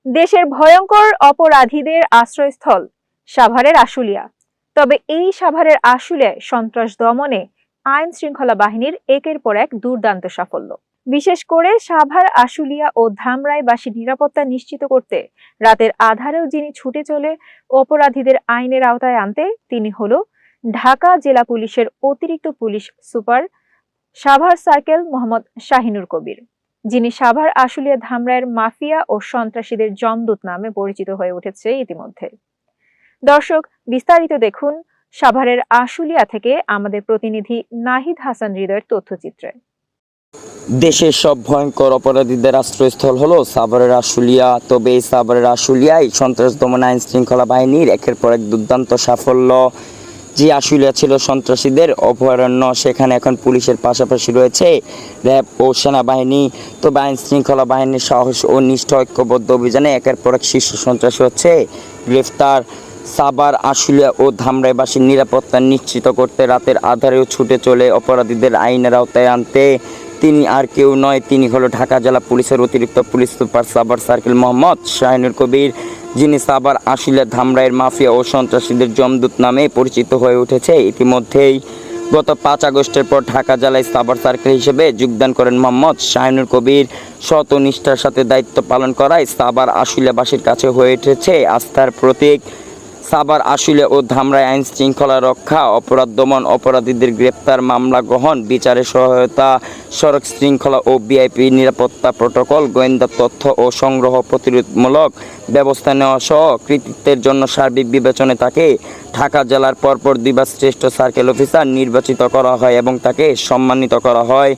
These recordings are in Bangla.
দেশের ভয়ঙ্কর অপরাধীদের আশ্রয়স্থল সাভারের আশুলিয়া। তবে এই সাভারের আশুলিয়ায় সন্ত্রাস দমনে আইন শৃঙ্খলা বাহিনীর একের পর এক দুর্দান্ত সাফল্য। বিশেষ করে সাভার, আশুলিয়া ও ধামরাইবাসীর নিরাপত্তা নিশ্চিত করতে রাতের আঁধারেও যিনি ছুটে চলে অপরাধীদের আইনের আওতায় আনতে, তিনি হল ঢাকা জেলা পুলিশের অতিরিক্ত police super Savar circle Mohammad Shahinur Kabir, যিনি সাভার, আশুলিয়া, ধামরাইয়ের মাফিয়া ও সন্ত্রাসীদের জমদূত নামে পরিচিত হয়ে উঠেছে ইতিমধ্যে। দর্শক, বিস্তারিত দেখুন সাভারের আশুলিয়া থেকে আমাদের প্রতিনিধি নাহিদ হাসান হৃদয়ের তথ্যচিত্রে। দেশের সব ভয়ঙ্কর অপরাধীদের আশ্রয়স্থল হলো সাভারের আশুলিয়া। তবে এই সাভারের আশুলিয়ায় সন্ত্রাস দমন আইন শৃঙ্খলা বাহিনীর একের পর এক দুর্দান্ত সাফল্য। যে আশুলিয়া ছিল সন্ত্রাসীদের অভয়ারণ্য, সেখানে এখন পুলিশের পাশাপাশি রয়েছে র্যাব ও সেনাবাহিনী। তবে আইন শৃঙ্খলা বাহিনীর সাহস ও নিষ্ঠ ঐক্যবদ্ধ অভিযানে একের পর এক শীর্ষ সন্ত্রাসী হচ্ছে গ্রেফতার। সাভার, আশুলিয়া ও ধামরাইবাসীর নিরাপত্তা নিশ্চিত করতে রাতের আঁধারেও ছুটে চলে অপরাধীদের আইনের আওতায় আনতে তিনি আর কেউ নয়, তিনি হলো ঢাকা জেলা পুলিশের অতিরিক্ত police super Savar circle Mohammad Shahinur Kabir, যিনি সাভার, আশুলিয়া, ধামরাইয়ের মাফিয়া ও সন্ত্রাসীদের জমদূত নামে পরিচিত হয়ে উঠেছে ইতিমধ্যেই। গত 5 আগস্টের পর ঢাকা জেলায় সাভার সার্কেল হিসেবে যোগদান করেন মোহাম্মদ শাহিনুর কবির। সৎ ও নিষ্ঠার সাথে দায়িত্ব পালন করায় সাভার আশুলিয়াবাসীর কাছে হয়ে উঠেছে আস্থার প্রতীক। সাভার, আশুলিয়া ও ধামরাই আইন শৃঙ্খলা রক্ষা, অপরাধ দমন, অপরাধীদের গ্রেপ্তার, মামলা গ্রহণ, বিচারে সহায়তা, সড়ক শৃঙ্খলা ও ভিআইপি নিরাপত্তা প্রটোকল, গোয়েন্দা তথ্য ও সংগ্রহ প্রতিরোধমূলক ব্যবস্থা নেওয়া সহ কৃতিত্বের জন্য সার্বিক বিবেচনায় তাকে ঢাকা জেলার পরপর 2বার শ্রেষ্ঠ সার্কেল অফিসার নির্বাচিত করা হয় এবং তাকে সম্মানিত করা হয়।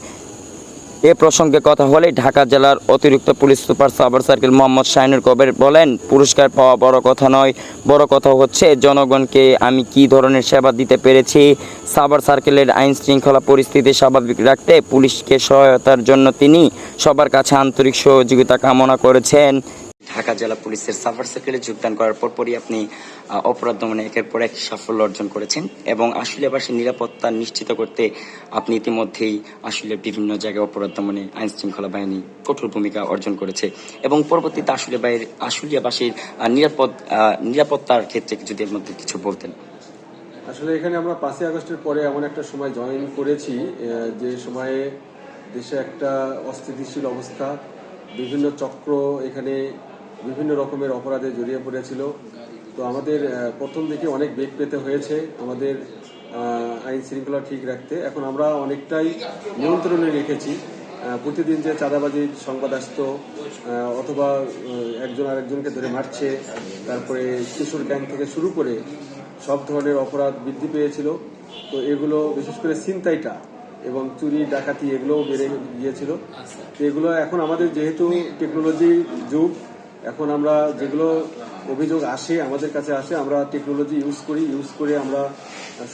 এ প্রসঙ্গে কথা হলে ঢাকা জেলার অতিরিক্ত police super Savar circle Mohammad Shahinur Kabir বলেন, পুরস্কার পাওয়া বড় কথা নয়, বড় কথা হচ্ছে জনগণকে আমি কী ধরনের সেবা দিতে পেরেছি। সাভার সার্কেলের আইন শৃঙ্খলা পরিস্থিতি স্বাভাবিক রাখতে পুলিশকে সহায়তার জন্য তিনি সবার কাছে আন্তরিক সহযোগিতা কামনা করেছেন। ঢাকা জেলা পুলিশের সাভার সার্কেলে যোগদান করার পরপরই আপনি অপরাধ দমনে একের পর এক সাফল্য অর্জন করেছেন এবং আশুলিয়াবাসীর নিরাপত্তা নিশ্চিত করতে আপনি ইতিমধ্যেই আশুলিয়ার বিভিন্ন জায়গায় অপরাধ দমনে আইন শৃঙ্খলা বাহিনী কঠোর ভূমিকা অর্জন করেছে এবং পরবর্তীতে আশুলিয়াবাসীর নিরাপত্তার ক্ষেত্রে যদি এর মধ্যে কিছু বলতেন। আসলে এখানে আমরা 5 আগস্টের পরে এমন একটা সময় জয়েন করেছি যে সময়ে দেশে একটা অস্থিতিশীল অবস্থা, বিভিন্ন চক্র এখানে বিভিন্ন রকমের অপরাধে জড়িয়ে পড়েছিল। তো আমাদের প্রথম দিকে অনেক বেগ পেতে হয়েছে আমাদের আইন শৃঙ্খলা ঠিক রাখতে। এখন আমরা অনেকটাই নিয়ন্ত্রণে রেখেছি। প্রতিদিন যে চাঁদাবাজির সংবাদ আসতো অথবা একজন আরেকজনকে ধরে মারছে, তারপরে কিশোর গ্যাং থেকে শুরু করে সব ধরনের অপরাধ বৃদ্ধি পেয়েছিল। তো এগুলো বিশেষ করে ছিনতাইটা এবং চুরি ডাকাতি এগুলোও বেড়ে গিয়েছিল। তো এগুলো এখন আমাদের যেহেতু টেকনোলজি যুগ, এখন আমরা যেগুলো অভিযোগ আসে আমাদের কাছে আসে, আমরা টেকনোলজি ইউজ করে আমরা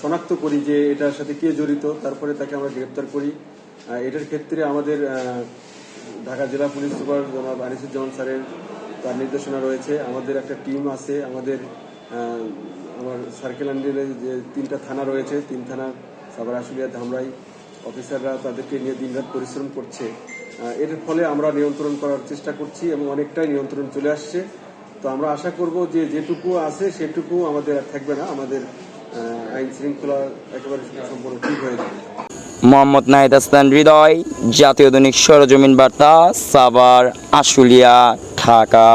শনাক্ত করি যে এটার সাথে কে জড়িত, তারপরে তাকে আমরা গ্রেপ্তার করি। এটার ক্ষেত্রে আমাদের ঢাকা জেলা পুলিশ সুপার জনাব আনিসুজ্জামান স্যারের তার নির্দেশনা রয়েছে। আমাদের একটা টিম আছে, আমার সার্কেল আন্ডারে যে 3টা থানা রয়েছে, 3 থানা সাভার, আশুলিয়া, ধামরাই অফিসাররা তাদেরকে নিয়ে দিনরাত পরিশ্রম করছে। এর ফলে আমরা নিয়ন্ত্রণ করার চেষ্টা করছি এবং অনেকটাই নিয়ন্ত্রণ চলে আসছে। তো আমরা আশা করব যে যেটুকু আছে সেটুকু আমাদের থাকবে না, আমাদের আইন শৃঙ্খলা একেবারে সম্পূর্ণ ঠিক হয়ে যাবে। মোহাম্মদ নাহিদ হাসান হৃদয়, জাতীয় দৈনিক সরেজমিন বার্তা, সাভার, আশুলিয়া, ঢাকা।